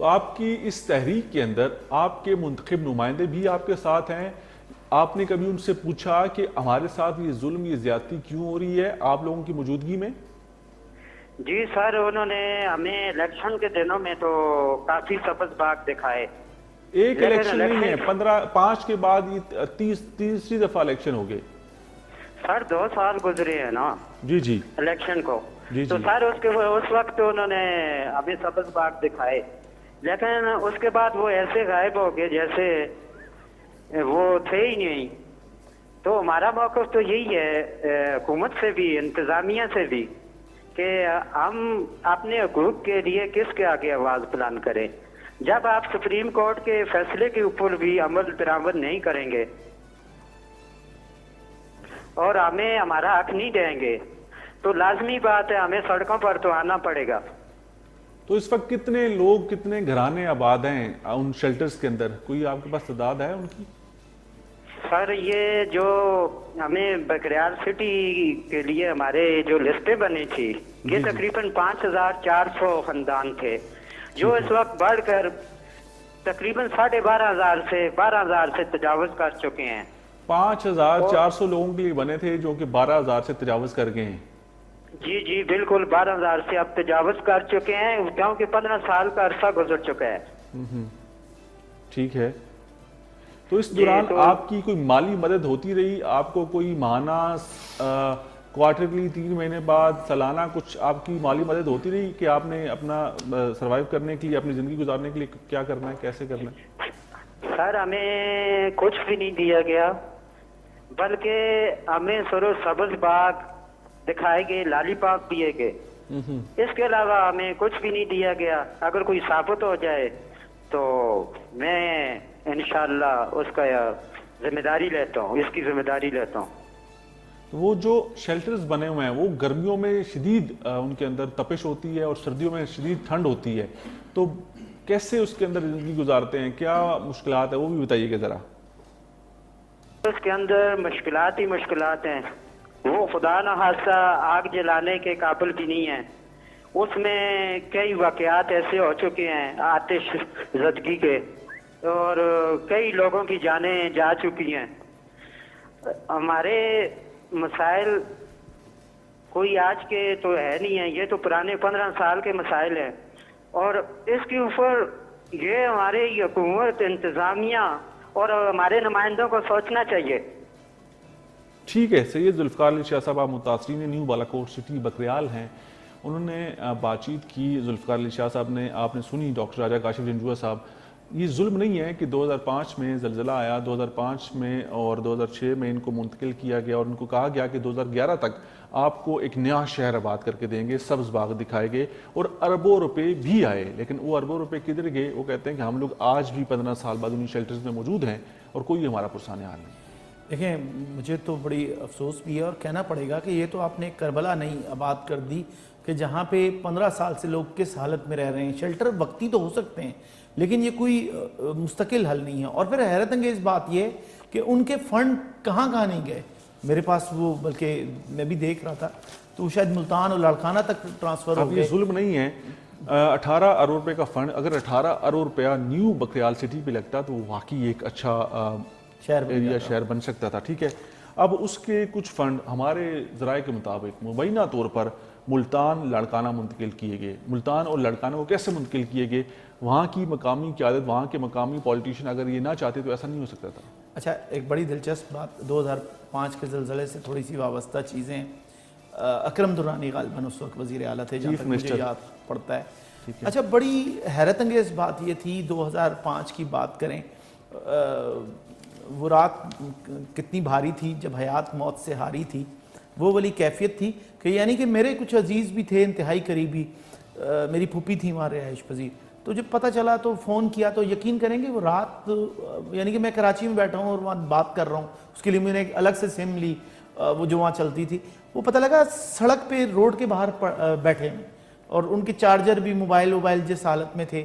تو آپ کی اس تحریک کے اندر آپ کے منتخب نمائندے بھی آپ کے ساتھ ہیں. آپ نے کبھی ان سے پوچھا کہ ہمارے ساتھ یہ ظلم یہ زیادتی کیوں ہو رہی ہے آپ لوگوں کی موجودگی میں؟ جی سر، انہوں نے ہمیں الیکشن کے دنوں میں تو کافی سبز باغ دکھائے. ایک الیکشن نہیں ہے، 5 کے بعد یہ تیسری دفعہ الیکشن ہو گئے. سر 2 سال گزرے ہیں نا جی الیکشن کو. جی تو سر اس وقت انہوں نے ہمیں سبز باغ دکھائے، لیکن اس کے بعد وہ ایسے غائب ہو گئے جیسے وہ تھے ہی نہیں. تو ہمارا موقف تو یہی ہے حکومت سے بھی انتظامیہ سے بھی کہ ہم اپنے حقوق کے لیے کس کے آگے آواز بلند کریں جب آپ سپریم کورٹ کے فیصلے کے اوپر بھی عمل درآمد نہیں کریں گے اور ہمیں ہمارا حق نہیں دیں گے تو لازمی بات ہے ہمیں سڑکوں پر تو آنا پڑے گا. تو اس وقت کتنے لوگ کتنے گھرانے آباد ہیں ان شیلٹرز کے اندر؟ کوئی آپ کے پاس تعداد ہے ان کی؟ سر یہ جو ہمیں بکریال سٹی کے لیے ہمارے جو لسٹیں بنی تھی یہ تقریباً 5400 خاندان تھے جو اس وقت بڑھ کر تقریباً 12,500 سے 12,000 سے تجاوز کر چکے ہیں. 5400 لوگوں کے لیے بنے تھے جو کہ 12,000 سے تجاوز کر گئے ہیں. جی بالکل 12,000 سے اب تجاوز کر چکے ہیں کیونکہ 15 سال کا عرصہ گزر چکا ہے. ٹھیک ہے. تو اس دوران آپ کی کوئی مالی مدد ہوتی رہی؟ آپ کو کوئی ماہانہ کوارٹرلی 3 مہینے بعد سالانہ کچھ آپ کی مالی مدد ہوتی رہی کہ آپ نے اپنا سروائیو کرنے کے لیے اپنی زندگی گزارنے کے لیے کیا کرنا ہے کیسے کرنا ہے؟ سر ہمیں کچھ بھی نہیں دیا گیا بلکہ ہمیں صرف سبز باغ دکھائے گئے، لالی پاپ دیے گئے، اس کے علاوہ ہمیں کچھ بھی نہیں دیا گیا. اگر کوئی ثابت ہو جائے تو میں انشاءاللہ اس کا ذمہ داری لیتا ہوں، اس کی ذمہ داری لیتا ہوں. وہ جو شیلٹرز بنے ہوئے ہیں وہ گرمیوں میں شدید ان کے اندر تپش ہوتی ہے اور سردیوں میں شدید ٹھنڈ ہوتی ہے، تو کیسے اس کے اندر زندگی گزارتے ہیں؟ کیا مشکلات ہیں وہ بھی بتائیے گا ذرا. اس کے اندر مشکلات ہی مشکلات ہیں. وہ خدا نہ خواستہ آگ جلانے کے قابل بھی نہیں ہے. اس میں کئی واقعات ایسے ہو چکے ہیں آتش زدگی کے اور کئی لوگوں کی جانیں جا چکی ہیں. ہمارے مسائل کوئی آج کے تو ہے نہیں ہیں، یہ تو پرانے 15 سال کے مسائل ہیں اور اس کے اوپر یہ ہمارے حکومت انتظامیہ اور ہمارے نمائندوں کو سوچنا چاہیے. ٹھیک ہے. سید ذوالفقار علی شاہ صاحب آپ متاثرین نیو بالاکوٹ سٹی بکریال ہیں، انہوں نے بات چیت کی ذوالفقار علی شاہ صاحب نے، آپ نے سنی ڈاکٹر راجہ کاشف جنجوعہ صاحب. یہ ظلم نہیں ہے کہ 2005 میں زلزلہ آیا، 2005 میں اور 2006 میں ان کو منتقل کیا گیا اور ان کو کہا گیا کہ 2011 تک آپ کو ایک نیا شہر آباد کر کے دیں گے، سبز باغ دکھائے گئے اور اربوں روپے بھی آئے. لیکن وہ اربوں روپے کدھر گئے؟ وہ کہتے ہیں کہ ہم لوگ آج بھی 15 سال بعد انہیں شیلٹرز میں موجود ہیں اور کوئی ہمارا پرسان حال نہیں. دیکھیں مجھے تو بڑی افسوس بھی ہے اور کہنا پڑے گا کہ یہ تو آپ نے کربلا نہیں آباد کر دی کہ جہاں پہ 15 سال سے لوگ کس حالت میں رہ رہے ہیں. شیلٹر وقتی تو ہو سکتے ہیں لیکن یہ کوئی مستقل حل نہیں ہے. اور پھر حیرت انگیز بات یہ کہ ان کے فنڈ کہاں نہیں گئے. میرے پاس وہ بلکہ میں بھی دیکھ رہا تھا تو شاید ملتان اور لاڑکانہ تک ٹرانسفر ہو گئے. یہ ظلم نہیں ہے. 18 ارب روپے کا فنڈ اگر 18 ارب روپیہ نیو بکریال سٹی پہ لگتا تو وہ واقعی ایک اچھا شہر بن سکتا تھا. ٹھیک ہے. اب اس کے کچھ فنڈ ہمارے ذرائع کے مطابق مبینہ طور پر ملتان لاڑکانہ منتقل کیے گئے. ملتان اور لاڑکانہ کو کیسے منتقل کیے گئے؟ وہاں کی مقامی قیادت، وہاں کے مقامی پولیٹیشین اگر یہ نہ چاہتے تو ایسا نہیں ہو سکتا تھا. اچھا ایک بڑی دلچسپ بات 2005 کے زلزلے سے تھوڑی سی وابستہ چیزیں. اکرم درانی غالباً اس وقت وزیر اعلیٰ تھے جہاں تک مجھے یاد پڑتا ہے. اچھا بڑی حیرت انگیز بات یہ تھی 2005 کی بات کریں، وہ رات کتنی بھاری تھی جب حیات موت سے ہاری تھی. وہ والی کیفیت تھی کہ یعنی کہ میرے کچھ عزیز بھی تھے انتہائی قریبی، میری پھوپھی تھی وہاں رہائش پذیر، تو جب پتہ چلا تو فون کیا تو یقین کریں گے وہ رات یعنی کہ میں کراچی میں بیٹھا ہوں اور وہاں بات کر رہا ہوں، اس کے لیے میں نے ایک الگ سے سم لی وہ جو وہاں چلتی تھی. وہ پتہ لگا سڑک پہ روڈ کے باہر بیٹھے ہیں اور ان کے چارجر بھی موبائل جس حالت میں تھے.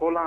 18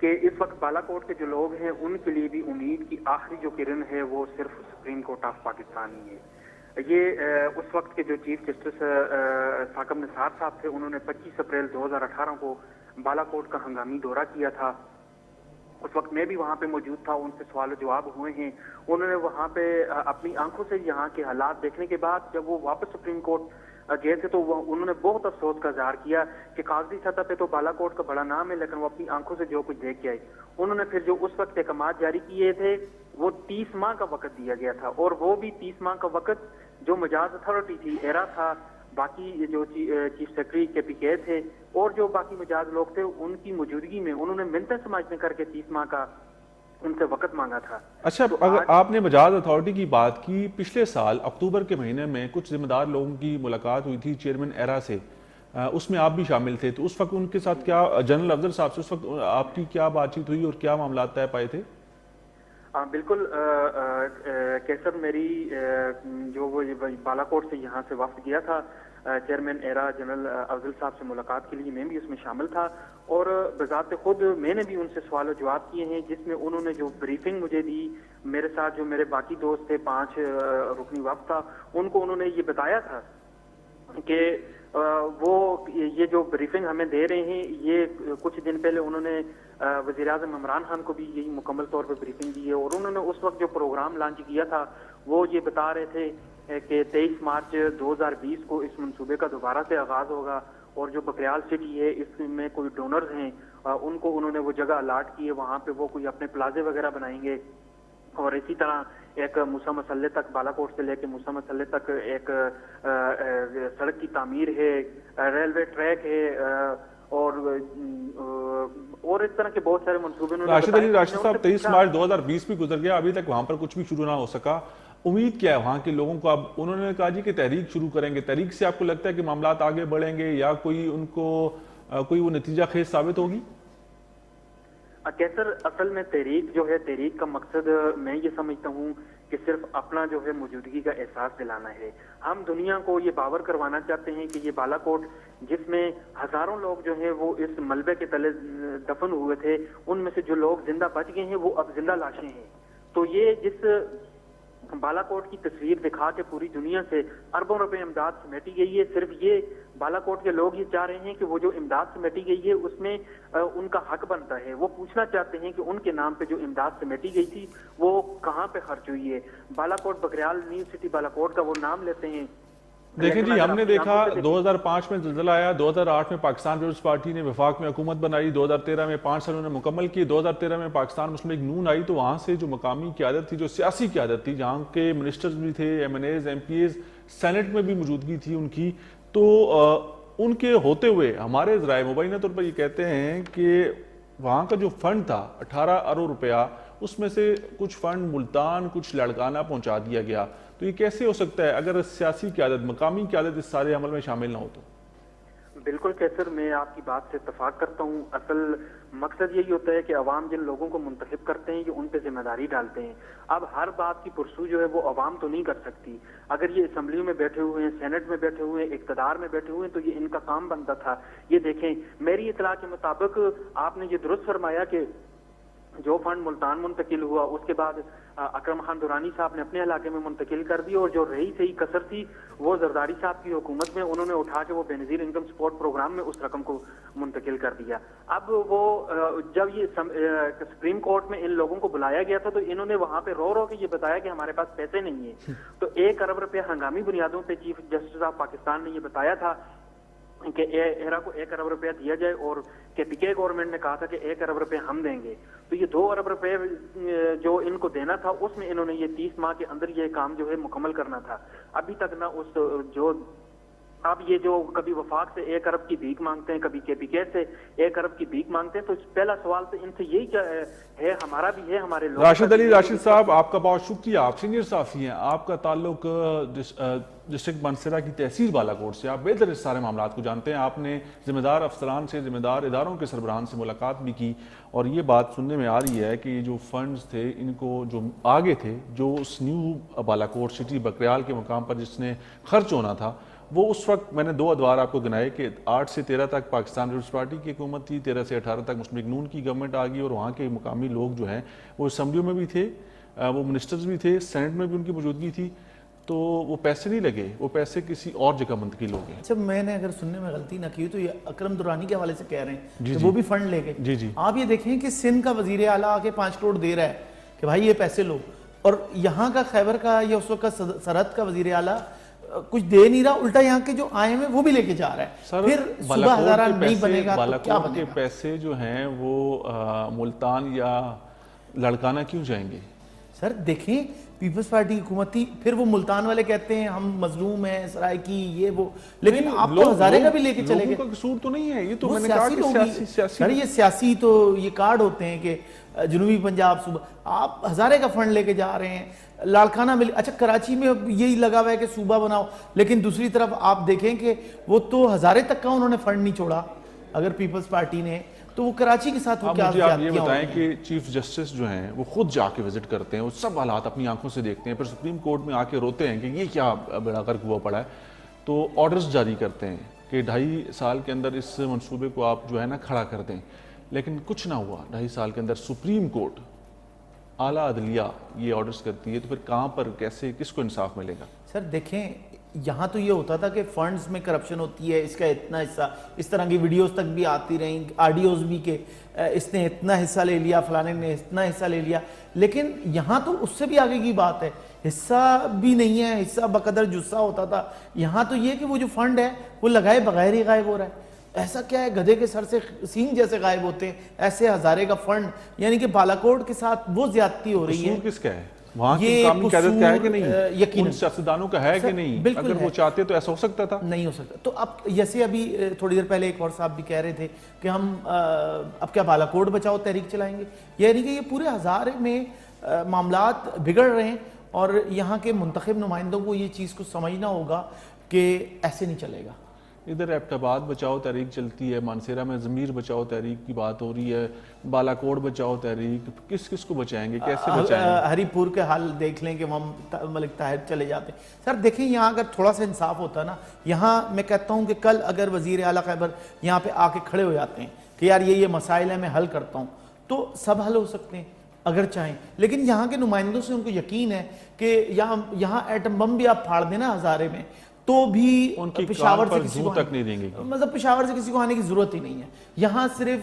کہ اس وقت بالاکوٹ کے جو لوگ ہیں ان کے لیے بھی امید کی آخری جو کرن ہے وہ صرف سپریم کورٹ آف پاکستان ہی ہے۔ یہ اس وقت کے جو چیف جسٹس ثاقب نثار صاحب تھے، انہوں نے 25 اپریل 2018 کو بالاکوٹ کا ہنگامی دورہ کیا تھا۔ اس وقت میں بھی وہاں پہ موجود تھا، ان سے سوال و جواب ہوئے ہیں۔ انہوں نے وہاں پہ اپنی آنکھوں سے یہاں کے حالات دیکھنے کے بعد جب وہ واپس سپریم کورٹ گئے تھے تو انہوں نے بہت افسوس کا اظہار کیا کہ کاغذی سطح پہ تو بالاکوٹ کا بڑا نام ہے، لیکن وہ اپنی آنکھوں سے جو کچھ دیکھ کے آئے۔ انہوں نے پھر جو اس وقت احکامات جاری کیے تھے وہ 30 ماہ کا وقت دیا گیا تھا، اور وہ بھی 30 ماہ کا وقت جو مجاز اتھارٹی تھی، ایرا تھا، باقی جو چیف سیکرٹری کے پی کے تھے اور جو باقی مجاز لوگ تھے، ان کی موجودگی میں انہوں نے منتیں سماجنے کر کے 30 ماہ کا ان سے وقت مانگا تھا۔ اچھا، اگر آپ نے مجاز اتھارٹی کی بات کی، پچھلے سال اکتوبر کے مہینے میں کچھ ذمہ دار لوگوں کی ملاقات ہوئی تھی چیئرمین ایرا سے، اس میں آپ بھی شامل تھے، تو اس وقت ان کے ساتھ کیا جنرل افضل صاحب سے اس وقت آپ کی کیا بات چیت ہوئی اور کیا معاملات طے پائے تھے؟ بالکل کیسر، میری جو وہ بالاکوٹ سے یہاں سے وفد گیا تھا چیئرمین ایرا جنرل افضل صاحب سے ملاقات کے لیے، میں بھی اس میں شامل تھا، اور بذات خود میں نے بھی ان سے سوال و جواب کیے ہیں، جس میں انہوں نے جو بریفنگ مجھے دی، میرے ساتھ جو میرے باقی دوست تھے، 5 رکنی وفد تھا، ان کو انہوں نے یہ بتایا تھا کہ وہ یہ جو بریفنگ ہمیں دے رہے ہیں، یہ کچھ دن پہلے انہوں نے وزیر اعظم عمران خان کو بھی یہی مکمل طور پہ بریفنگ دی ہے، اور انہوں نے اس وقت جو پروگرام لانچ کیا تھا وہ یہ بتا رہے تھے کہ 23 مارچ 2020 کو اس منصوبے کا دوبارہ سے آغاز ہوگا، اور جو بکریال سٹی ہے اس میں کوئی ڈونرز ہیں، ان کو انہوں نے وہ جگہ الاٹ کی ہے، وہاں پہ وہ کوئی اپنے پلازے وغیرہ بنائیں گے، اور اسی طرح ایک موسیٰ مسلح تک، بالاکوٹ سے لے کے موسیٰ مسلح تک ایک سڑک کی تعمیر ہے، ریلوے ٹریک ہے، اور اس طرح کے بہت سارے منصوبے۔ راشد علی راشد صاحب، 23 مارچ 2020 بھی گزر گیا، ابھی تک وہاں پر کچھ بھی شروع نہ ہو سکا، امید کیا ہے وہاں کے لوگوں کو؟ اب انہوں نے کہا جی کہ تحریک شروع کریں گے، تحریک سے آپ کو لگتا ہے کہ معاملات آگے بڑھیں گے یا کوئی ان کو کوئی وہ نتیجہ خیز ثابت ہوگی؟ کیسر، اصل میں تحریک جو ہے، تحریک کا مقصد میں یہ سمجھتا ہوں کہ صرف اپنا جو ہے موجودگی کا احساس دلانا ہے۔ ہم دنیا کو یہ باور کروانا چاہتے ہیں کہ یہ بالاکوٹ جس میں ہزاروں لوگ جو ہیں وہ اس ملبے کے تلے دفن ہوئے تھے، ان میں سے جو لوگ زندہ بچ گئے ہیں وہ اب زندہ لاشیں ہیں۔ تو یہ جس بالاکوٹ کی تصویر دکھا کے پوری دنیا سے اربوں روپے امداد سمیٹی گئی ہے، صرف یہ بالاکوٹ کے لوگ یہ چاہ رہے ہیں کہ وہ جو امداد سمیٹی گئی ہے اس میں ان کا حق بنتا ہے۔ وہ پوچھنا چاہتے ہیں کہ ان کے نام پہ جو امداد سمیٹی گئی تھی وہ کہاں پہ خرچ ہوئی ہے۔ بالاکوٹ بکریال نیو سٹی بالاکوٹ کا وہ نام لیتے ہیں۔ دیکھیں جی، ہم نے دیکھا 2005 میں زلزلہ آیا، 2008 میں پاکستان پیپلز پارٹی نے وفاق میں حکومت بنائی، 2013 میں 5 سال انہوں نے مکمل کی، 2013 میں پاکستان مسلم لیگ نون آئی، تو وہاں سے جو مقامی قیادت تھی، جو سیاسی قیادت تھی، جہاں کے منسٹرز بھی تھے، M N As, M P As, senate میں بھی موجودگی تھی ان کی، تو ان کے ہوتے ہوئے ہمارے ذرائع مبینہ طور پر یہ کہتے ہیں کہ وہاں کا جو فنڈ تھا 18 ارب روپیہ، اس میں سے کچھ فنڈ ملتان، کچھ لڑکانہ پہنچا دیا گیا، تو یہ کیسے ہو سکتا ہے اگر سیاسی قیادت، مقامی قیادت اس سارے عمل میں شامل نہ ہو تو؟ بالکل کیسر، میں آپ کی بات سے اتفاق کرتا ہوں۔ اصل مقصد یہی ہوتا ہے کہ عوام جن لوگوں کو منتخب کرتے ہیں یہ ان پہ ذمہ داری ڈالتے ہیں۔ اب ہر بات کی پرسو جو ہے وہ عوام تو نہیں کر سکتی۔ اگر یہ اسمبلی میں بیٹھے ہوئے ہیں، سینٹ میں بیٹھے ہوئے ہیں، اقتدار میں بیٹھے ہوئے ہیں، تو یہ ان کا کام بنتا تھا۔ یہ دیکھیں، میری اطلاع کے مطابق آپ نے یہ درست فرمایا کہ جو فنڈ ملتان منتقل ہوا، اس کے بعد اکرم خان دورانی صاحب نے اپنے علاقے میں منتقل کر دی، اور جو رہی صحیح کسر تھی وہ زرداری صاحب کی حکومت میں انہوں نے اٹھا کے وہ بے نظیر انکم سپورٹ پروگرام میں اس رقم کو منتقل کر دیا۔ اب وہ جب یہ سپریم کورٹ میں ان لوگوں کو بلایا گیا تھا تو انہوں نے وہاں پہ رو کے یہ بتایا کہ ہمارے پاس پیسے نہیں ہیں، تو 1 ارب روپے ہنگامی بنیادوں پہ چیف جسٹس آف پاکستان نے یہ بتایا تھا کہ ایرا کو 1 ارب روپیہ دیا جائے، اور کہ پی کے گورنمنٹ نے کہا تھا کہ 1 ارب روپے ہم دیں گے، تو یہ 2 ارب روپے جو ان کو دینا تھا اس میں انہوں نے یہ 30 ماہ کے اندر یہ کام جو ہے مکمل کرنا تھا۔ ابھی تک نہ اس جو اب یہ جو کبھی وفاق سے 1 ارب کی بھیک مانگتے ہیں، کبھی کے پی کے سے 1 ارب کی بھیک مانگتے ہیں، تو پہلا سوال تو ان سے یہی کیا ہے، ہمارا بھی ہے، ہمارے لوگ۔ راشد علی راشد صاحب، آپ کا بہت شکریہ، آپ سینئر صحافی ہیں، آپ کا تعلق ڈسٹرکٹ مانسہرہ کی تحصیل بالاکوٹ سے، آپ بہتر اس سارے معاملات کو جانتے ہیں، آپ نے ذمہ دار افسران سے، ذمہ دار اداروں کے سربراہان سے ملاقات بھی کی، اور یہ بات سننے میں آ رہی ہے کہ یہ جو فنڈز تھے ان کو جو آگے تھے، جو اس نیو بالاکوٹ سٹی بکریال کے مقام پر جس نے خرچ ہونا تھا، وہ اس وقت میں نے 2 ادوار آپ کو گنائے کہ 8 سے 13 تک پاکستان پیپلز پارٹی کی حکومت تھی، 13 سے 18 تک مسلم لیگ نون کی گورنمنٹ آ گئی، اور وہاں کے مقامی لوگ جو ہیں وہ اسمبلیوں میں بھی تھے، وہ منسٹرز بھی تھے، سینٹ میں بھی ان کی موجودگی تھی، تو وہ پیسے نہیں لگے، وہ پیسے کسی اور جگہ منتقل ہو گئے۔ اچھا میں نے اگر سننے میں غلطی نہ کی تو یہ اکرم درانی کے حوالے سے کہہ رہے ہیں کہ وہ بھی فنڈ لے گئے۔ جی آپ یہ دیکھیں کہ سندھ کا وزیر اعلیٰ آ کے 5 کروڑ دے رہا ہے کہ بھائی یہ پیسے لو، اور یہاں کا خیبر کا یا اس وقت کا سرحد کا وزیر اعلیٰ کچھ دے نہیں رہا، الٹا یہاں کے جو آئے ہیں وہ بھی لے کے جا رہا ہے۔ پھر صوبہ ہزارہ نہیں بنے گا تو کیا بنے کے گا؟ پیسے جو ہیں وہ ملتان یا لڑکانہ کیوں جائیں گے؟ سر دیکھیں پیپلز پارٹی کی حکومت تھی، پھر وہ ملتان والے کہتے ہیں ہم مظلوم ہیں سرائکی یہ وہ، لیکن آپ تو ہزارے کا بھی لے کے چلے گئے۔ لوگوں کا قصور تو نہیں ہے، یہ تو وہ میں نے کہا کہ سیاسی سر یہ سیاسی تو یہ کارڈ ہوتے ہیں کہ جنوبی پنجاب صوبہ، آپ ہزارے کا فنڈ لے کے جا رہے ہیں، لاڑکانہ میں اچھا کراچی میں یہی لگا ہوا ہے کہ صوبہ بناؤ، لیکن دوسری طرف آپ دیکھیں کہ وہ تو ہزارے تک کا انہوں نے فنڈ نہیں چھوڑا اگر پیپلز پارٹی نے، تو وہ کراچی کے ساتھ وہ کیا مجھے آپ یہ بتائیں کہ چیف جسٹس جو ہیں وہ خود جا کے وزٹ کرتے ہیں، وہ سب حالات اپنی آنکھوں سے دیکھتے ہیں، پھر سپریم کورٹ میں آ کے روتے ہیں کہ یہ کیا بڑا غرق ہوا پڑا ہے، تو آرڈرز جاری کرتے ہیں کہ 2.5 سال کے اندر اس منصوبے کو آپ جو ہے نا کھڑا کر دیں، لیکن کچھ نہ ہوا۔ 2.5 سال کے اندر سپریم کورٹ اعلیٰ عدلیہ یہ آرڈرز کرتی ہے، تو پھر کہاں پر کیسے کس کو انصاف ملے گا؟ سر دیکھیں یہاں تو یہ ہوتا تھا کہ فنڈز میں کرپشن ہوتی ہے، اس کا اتنا حصہ، اس طرح کی ویڈیوز تک بھی آتی رہیں، آڈیوز بھی کہ اس نے اتنا حصہ لے لیا، فلانے نے اتنا حصہ لے لیا، لیکن یہاں تو اس سے بھی آگے کی بات ہے، حصہ بھی نہیں ہے، حصہ بقدر جثہ ہوتا تھا۔ یہاں تو یہ کہ وہ جو فنڈ ہے وہ لگائے بغیر ہی غائب ہو رہا ہے۔ ایسا کیا ہے گدھے کے سر سے سینگ جیسے غائب ہوتے ہیں، ایسے ہزارے کا فنڈ، یعنی کہ بالاکوٹ کے ساتھ وہ زیادتی ہو رہی ہے۔ قصور کس کا ہے؟ وہاں کی مقامی قیادت کا ہے کہ نہیں؟ یقیناً ان سیاستدانوں کا ہے کہ نہیں؟ اگر وہ چاہتے تو ایسا ہو سکتا تھا؟ نہیں ہو سکتا۔ تو اب جیسے ابھی تھوڑی دیر پہلے ایک اور صاحب بھی کہہ رہے تھے کہ ہم اب کیا بالاکوٹ بچاؤ تحریک چلائیں گے، یعنی کہ یہ پورے ہزارے میں معاملات بگڑ رہے ہیں، اور یہاں کے منتخب نمائندوں کو یہ چیز کو سمجھنا ہوگا کہ ایسے نہیں چلے گا۔ ادھر ایبٹ آباد بچاؤ تحریک چلتی ہے، مانسیرہ میں ضمیر بچاؤ تحریک کی بات ہو رہی ہے، بالاکوٹ بچاؤ تحریک، کس کو بچائیں گے، کیسے بچائیں گے؟ ہری پور کے حال دیکھ لیں کہ ہم ملک طاہر چلے جاتے ہیں۔ سر دیکھیں یہاں اگر تھوڑا سا انصاف ہوتا نا، یہاں میں کہتا ہوں کہ کل اگر وزیر اعلیٰ خیبر یہاں پہ آ کے کھڑے ہو جاتے ہیں کہ یار یہ مسائل ہیں میں حل کرتا ہوں، تو سب حل ہو سکتے ہیں اگر چاہیں، لیکن یہاں کے نمائندوں سے ان کو یقین ہے کہ یہاں ایٹم بم بھی آپ پھاڑ دیں نا ہزارے میں تو بھی ان کی پشاور کان سے پر کسی جوں کو تک نہیں دیں گے، مطلب پشاور سے کسی کو آنے کی ضرورت ہی نہیں ہے۔ یہاں صرف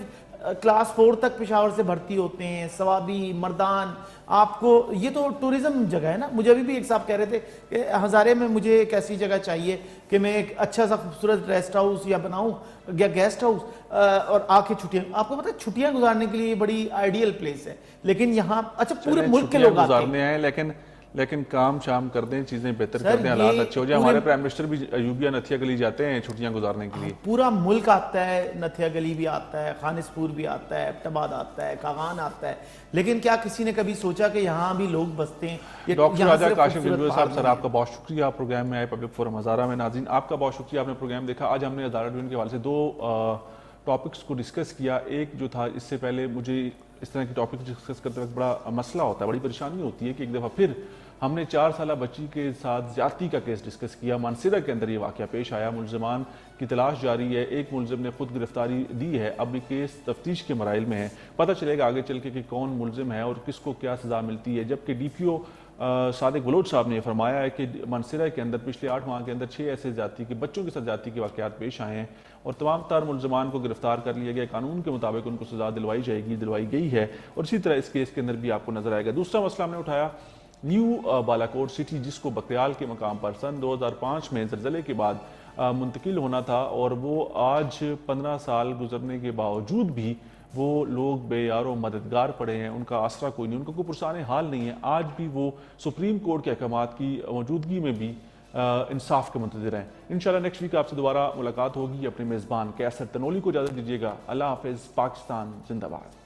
کلاس 4 تک پشاور سے بھرتی ہوتے ہیں، سوابی، مردان، آپ کو یہ تو ٹورزم جگہ ہے نا۔ مجھے ابھی بھی ایک صاحب کہہ رہے تھے کہ ہزارے میں مجھے ایک ایسی جگہ چاہیے کہ میں ایک اچھا سا خوبصورت ریسٹ ہاؤس یا بناؤں یا گیسٹ ہاؤس، اور آ کے چھٹیاں، آپ کو پتہ ہے چھٹیاں گزارنے کے لیے یہ بڑی آئیڈیل پلیس ہے، لیکن یہاں اچھا پورے ملک کے لوگ آتے ہیں، لیکن کام شام کر دیں، چیزیں بہتر کر دیں، حالات اچھے ہو جائیں۔ ہمارے پرائم منسٹر بھی ایوبیہ نتھیا گلی جاتے ہیں چھٹیاں گزارنے کے لیے، پورا ملک آتا ہے، نتھیا گلی بھی آتا ہے، خانس پور بھی آتا ہے، ایبٹ آباد آتا ہے، کاغان آتا ہے، لیکن کیا کسی نے کبھی سوچا کہ یہاں بھی لوگ بستے ہیں؟ ڈاکٹر راجہ کاشف جنجوعہ صاحب، سر آپ کا بہت شکریہ پروگرام میں آئے پبلک فورم ہزارہ میں۔ ناظرین آپ کا بہت شکریہ، آپ نے پروگرام دیکھا۔ آج ہم نے ہزارہ ڈویژن کے حوالے سے 2 ٹاپکس کو ڈسکس کیا۔ ایک جو تھا، اس سے پہلے مجھے اس طرح کی ٹاپک ڈسکس کرتے وقت بڑا مسئلہ ہوتا ہے، بڑی پریشانی ہوتی ہے کہ ایک دفعہ پھر ہم نے 4 سالہ بچی کے ساتھ زیادتی کا کیس ڈسکس کیا۔ مانسیرہ کے اندر یہ واقعہ پیش آیا، ملزمان کی تلاش جاری ہے، ایک ملزم نے خود گرفتاری دی ہے، اب یہ کیس تفتیش کے مراحل میں ہے، پتہ چلے گا آگے چل کے کہ کون ملزم ہے اور کس کو کیا سزا ملتی ہے۔ جبکہ ڈی پی او صادق بلوچ صاحب نے یہ فرمایا ہے کہ مانسیرہ کے اندر پچھلے 8 ماہ کے اندر 6 ایسے زیادتی کے بچوں کے ساتھ زیادتی کے واقعات پیش آئے ہیں، اور تمام تر ملزمان کو گرفتار کر لیا گیا، قانون کے مطابق ان کو سزا دلوائی گئی ہے، اور اسی طرح اس کیس کے اندر بھی آپ کو نظر آئے گا۔ دوسرا مسئلہ ہم نے اٹھایا نیو بالاکوٹ سٹی، جس کو بکریال کے مقام پر سن 2005 میں زلزلے کے بعد منتقل ہونا تھا، اور وہ آج 15 سال گزرنے کے باوجود بھی وہ لوگ بے یار و مددگار پڑے ہیں، ان کا آسرا کوئی نہیں، ان کو کوئی پرسان حال نہیں ہے۔ آج بھی وہ سپریم کورٹ کے احکامات کی موجودگی میں بھی انصاف کے منتظر ہیں۔ انشاءاللہ نیکسٹ ویک آپ سے دوبارہ ملاقات ہوگی۔ اپنے میزبان قیصر تنولی کو اجازت دیجیے گا۔ اللہ حافظ۔ پاکستان زندہ باد۔